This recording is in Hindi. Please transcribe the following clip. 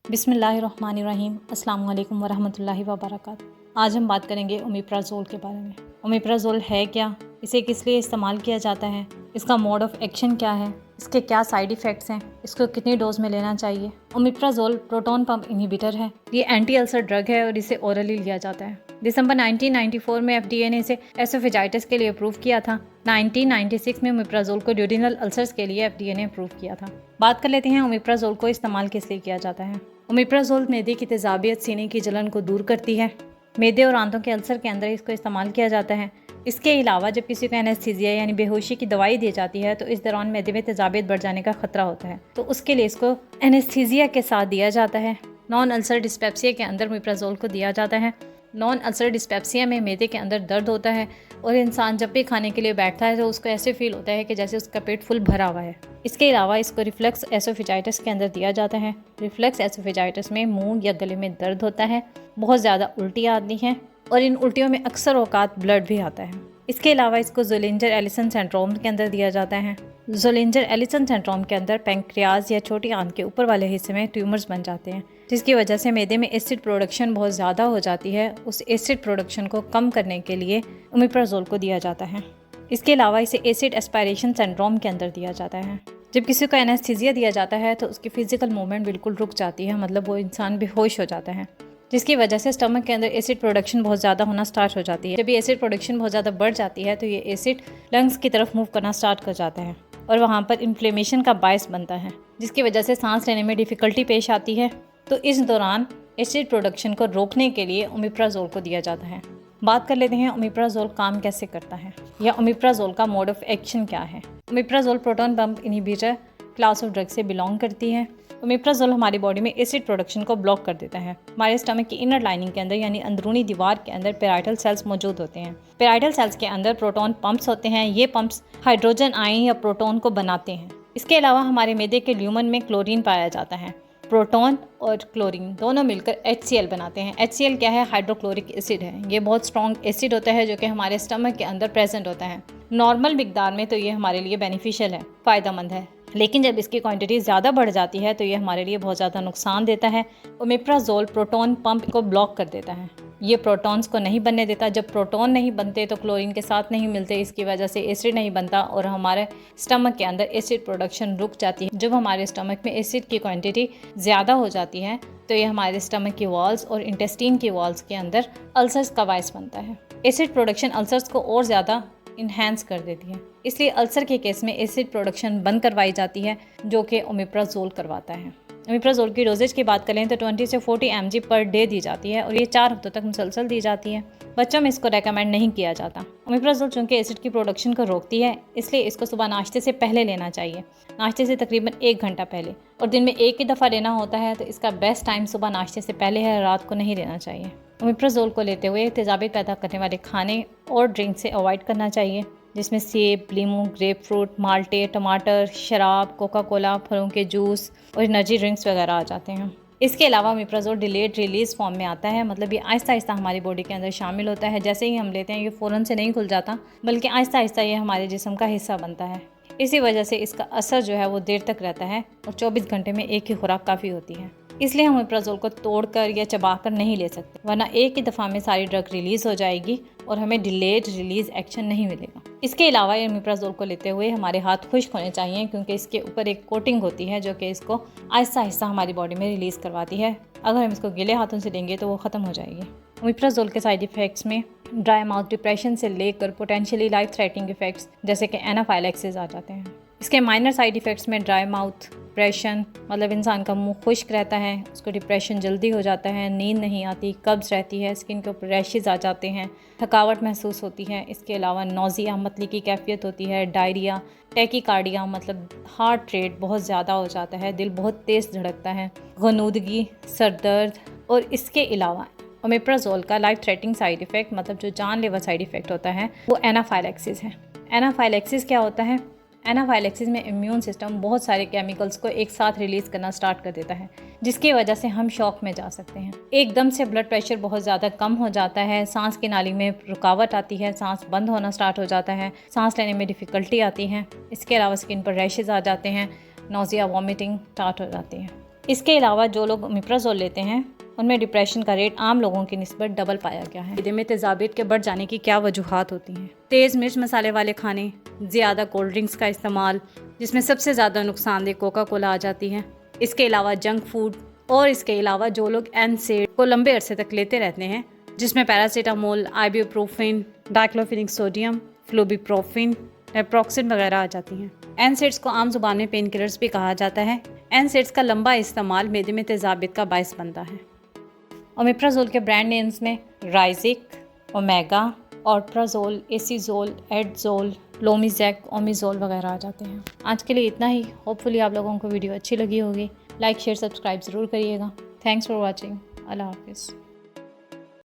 बिस्मिल्लाहिर्रहमानिर्रहीम। अस्सलाम वालेकुम वरहमतुल्लाहि वबरकातुहू। आज हम बात करेंगे ओमेप्राज़ोल के बारे में। ओमेप्राज़ोल है क्या, इसे किस लिए इस्तेमाल किया जाता है, इसका मोड ऑफ एक्शन क्या है, इसके क्या साइड इफ़ेक्ट्स हैं, इसको कितनी डोज में लेना चाहिए। ओमेप्राज़ोल प्रोटॉन पंप इनहिबिटर है। ये एंटी अल्सर ड्रग है और इसे ओरली लिया जाता है। दिसंबर 1994 में FDA ने इसे एसोफेजाइटिस के लिए अप्रूव किया था। 1996 में ओमेप्राज़ोल को ड्यूडेनल अल्सर्स के लिए FDA ने अप्रूव किया था। बात कर लेते हैं ओमेप्राज़ोल को इस्तेमाल किस लिए किया जाता है। ओमेप्राज़ोल मैदे की तेज़ाबियत, सीने की जलन को दूर करती है। मैदे और आंतों के अल्सर के अंदर इसको इस्तेमाल किया जाता है। इसके अलावा जब किसी को एनेस्थीसिया यानी बेहोशी की दवाई दी जाती है तो इस दौरान मैदे में तेज़ाबियत बढ़ जाने का खतरा होता है, तो उसके लिए इसको एनेस्थीसिया के साथ दिया जाता है। नॉन अल्सर डिस्पेप्सिया के अंदर ओमेप्राज़ोल को दिया जाता है। नॉन अल्सर डिस्पेप्सिया में मैदे के अंदर दर्द होता है और इंसान जब भी खाने के लिए बैठता है तो उसको ऐसे फील होता है कि जैसे उसका पेट फुल भरा हुआ है। इसके अलावा इसको रिफ्लक्स एसोफेजाइटिस के अंदर दिया जाता है। रिफ्लक्स एसोफेजाइटिस में मुंह या गले में दर्द होता है, बहुत ज़्यादा उल्टी आती हैं और इन उल्टियों में अक्सर औकात ब्लड भी आता है। इसके अलावा इसको ज़ोलिंजर एलिसन सिंड्रोम के अंदर दिया जाता है। ज़ोलिंजर एलिसन सिंड्रोम के अंदर पैंक्रियाज या छोटी आंत के ऊपर वाले हिस्से में ट्यूमर्स बन जाते हैं, जिसकी वजह से मैदे में एसिड प्रोडक्शन बहुत ज़्यादा हो जाती है। उस एसिड प्रोडक्शन को कम करने के लिए ओमेप्राज़ोल को दिया जाता है। इसके अलावा इसे एसिड एस्पायरेशन सिंड्रोम के अंदर दिया जाता है। जब किसी को एनेस्थीसिया दिया जाता है तो उसकी फिजिकल मूवमेंट बिल्कुल रुक जाती है, मतलब वो इंसान बेहोश हो जाता है, जिसकी वजह से स्टमक के अंदर एसिड प्रोडक्शन बहुत ज़्यादा होना स्टार्ट हो जाती है। जब ये एसिड प्रोडक्शन बहुत ज़्यादा बढ़ जाती है तो ये एसिड लंग्स की तरफ मूव करना स्टार्ट कर जाता है और वहाँ पर इन्फ्लेमेशन का बायस बनता है, जिसकी वजह से सांस लेने में डिफ़िकल्टी पेश आती है। तो इस दौरान एसिड प्रोडक्शन को रोकने के लिए ओमेप्राज़ोल को दिया जाता है। बात कर लेते हैं ओमेप्राज़ोल काम कैसे करता है या ओमेप्राज़ोल का मोड ऑफ एक्शन क्या है। Omeprazole proton pump inhibitor class of drug से बिलोंग करती है। ओमेप्राज़ोल हमारी बॉडी में एसिड प्रोडक्शन को ब्लॉक कर देता है। हमारे स्टमक की इनर लाइनिंग के अंदर यानी अंदरूनी दीवार के अंदर पेराइटल सेल्स मौजूद होते हैं। पेराइटल सेल्स के अंदर प्रोटॉन पंप्स होते हैं। ये पंप्स हाइड्रोजन आयन या प्रोटॉन को बनाते हैं। इसके अलावा हमारे मैदे के ल्यूमन में क्लोरीन पाया जाता है। प्रोटॉन और क्लोरीन दोनों मिलकर HCl बनाते हैं। HCl क्या है? हाइड्रोक्लोरिक एसिड है। ये बहुत स्ट्रॉन्ग एसिड होता है जो कि हमारे स्टमक के अंदर प्रेजेंट होता है। नॉर्मल मिकदार में तो ये हमारे लिए बेनिफिशियल है, फ़ायदेमंद है, लेकिन जब इसकी क्वांटिटी ज़्यादा बढ़ जाती है तो ये हमारे लिए बहुत ज़्यादा नुकसान देता है। ओमेप्राज़ोल प्रोटॉन पंप को ब्लॉक कर देता है। ये प्रोटॉन्स को नहीं बनने देता। जब प्रोटॉन नहीं बनते तो क्लोरीन के साथ नहीं मिलते, इसकी वजह से एसिड नहीं बनता और हमारे स्टमक के अंदर एसिड प्रोडक्शन रुक जाती है। जब हमारे स्टमक में एसिड की क्वांटिटी ज़्यादा हो जाती है तो ये हमारे स्टमक की वॉल्स और इंटेस्टीन की वॉल्स के अंदर अल्सर्स का बायस बनता है। एसिड प्रोडक्शन अल्सर्स को और ज़्यादा इन्हेंस कर देती है, इसलिए अल्सर के केस में एसिड प्रोडक्शन बंद करवाई जाती है, जो कि ओमेप्राज़ोल करवाता है। ओमेप्राज़ोल की डोजेज की बात करें तो 20 से 40 mg पर डे दी जाती है और ये 4 हफ्तों तक मुसलसल दी जाती है। बच्चों में इसको रेकमेंड नहीं किया जाता। ओमेप्राज़ोल चूँकि एसिड की प्रोडक्शन को रोकती है, इसलिए इसको सुबह नाश्ते से पहले लेना चाहिए, नाश्ते से तकरीबन 1 घंटा पहले, और दिन में एक ही दफ़ा लेना होता है, तो इसका बेस्ट टाइम सुबह नाश्ते से पहले है, रात को नहीं लेना चाहिए। ओमेप्राज़ोल को लेते हुए तेज़ाबियत पैदा करने वाले खाने और ड्रिंक से अवॉइड करना चाहिए, जिसमें सेब, लीमू, ग्रेप फ्रूट, माल्टे, टमाटर, शराब, कोका कोला, फलों के जूस और एनर्जी ड्रिंक्स वगैरह आ जाते हैं। इसके अलावा ओमेप्राज़ोल डिलेड रिलीज़ फॉर्म में आता है, मतलब ये आहिस्ता आहिस्ता हमारी बॉडी के अंदर शामिल होता है। जैसे ही हम लेते हैं ये फ़ौरन से नहीं खुल जाता, बल्कि आहिस्ता आहिस्ता ये हमारे जिस्म का हिस्सा बनता है। इसी वजह से इसका असर जो है वो देर तक रहता है और 24 घंटे में एक ही खुराक काफ़ी होती है। इसलिए हम ओमेप्राज़ोल को तोड़कर या चबाकर नहीं ले सकते, वरना एक ही दफ़ा में सारी ड्रग रिलीज़ हो जाएगी और हमें डिलेड रिलीज़ एक्शन नहीं मिलेगा। इसके अलावा ओमेप्राज़ोल को लेते हुए हमारे हाथ खुश्क होने चाहिए, क्योंकि इसके ऊपर एक कोटिंग होती है जो कि इसको आहिस्ता आहिस्ता हमारी बॉडी में रिलीज़ करवाती है। अगर हम इसको गीले हाथों से लेंगे तो वो ख़त्म हो जाएगी। ओमेप्राज़ोल के साइड इफ़ेक्ट्स में ड्राई माउथ, डिप्रेशन से लेकर पोटेंशियली लाइफ थ्रेटनिंग इफ़ेक्ट्स जैसे कि एनाफाइलैक्सिस आ जाते हैं। इसके माइनर साइड इफ़ेक्ट्स में ड्राई माउथ, डिप्रेशन, मतलब इंसान का मुंह खुश्क रहता है, उसको डिप्रेशन जल्दी हो जाता है, नींद नहीं आती, कब्ज़ रहती है, स्किन के ऊपर रैशेस आ जाते हैं, थकावट महसूस होती है। इसके अलावा नौज़िया, मतली की कैफियत होती है, डायरिया, टैकीकार्डिया, मतलब हार्ट रेट बहुत ज़्यादा हो जाता है, दिल बहुत तेज़ धड़कता है, गनूदगी, सर दर्द। और इसके अलावा ओमेप्राज़ोल का लाइफ थ्रेटनिंग साइड इफ़ेक्ट, मतलब जो जानलेवा साइड इफ़ेक्ट होता है, वो एनाफाइलैक्सिस है। एनाफाइलैक्सिस क्या होता है? एनाफाइलैक्सिस में इम्यून सिस्टम बहुत सारे केमिकल्स को एक साथ रिलीज़ करना स्टार्ट कर देता है, जिसकी वजह से हम शॉक में जा सकते हैं। एकदम से ब्लड प्रेशर बहुत ज़्यादा कम हो जाता है, सांस की नाली में रुकावट आती है, सांस बंद होना स्टार्ट हो जाता है, सांस लेने में डिफ़िकल्टी आती है। इसके अलावा स्किन पर रैशेज़ आ जाते हैं, नौज़िया, वॉमिटिंग स्टार्ट हो जाती है। इसके अलावा जो लोग ओमेप्राज़ोल लेते हैं उनमें डिप्रेशन का रेट आम लोगों की निस्बत डबल पाया गया है। इनमें तेज़ाबियत के बढ़ जाने की क्या वजूहात होती हैं? तेज़ मिर्च मसाले वाले खाने, ज़्यादा कोल्ड ड्रिंक्स का इस्तेमाल, जिसमें सबसे ज़्यादा नुकसानदेह कोका कोला आ जाती है। इसके अलावा जंक फूड और इसके अलावा जो लोग एनसेड को लंबे अरसे तक लेते रहते हैं, जिसमें पैरासीटामोल, आइबुप्रोफेन, डाइक्लोफिनिक सोडियम, फ्लूबिप्रोफिन, नेप्रोक्सिन वगैरह आ जाती हैं। एनसेड्स को आम जुबान में पेन किलर्स भी कहा जाता है। एनसेड्स का लंबा इस्तेमाल मैदे में तेज़ाबियत का बायस बनता है। ओमेप्राज़ोल के ब्रांड नेम्स में राइजिक, ओमेगा, ऑर्प्राज़ोल, एसीज़ोल, एडज़ोल, लोमीज़ैक, ओमिज़ोल वगैरह आ जाते हैं। आज के लिए इतना ही। होपफुली आप लोगों को वीडियो अच्छी लगी होगी। लाइक शेयर सब्सक्राइब ज़रूर करिएगा। Thanks for watching. अल्लाह हाफिज़।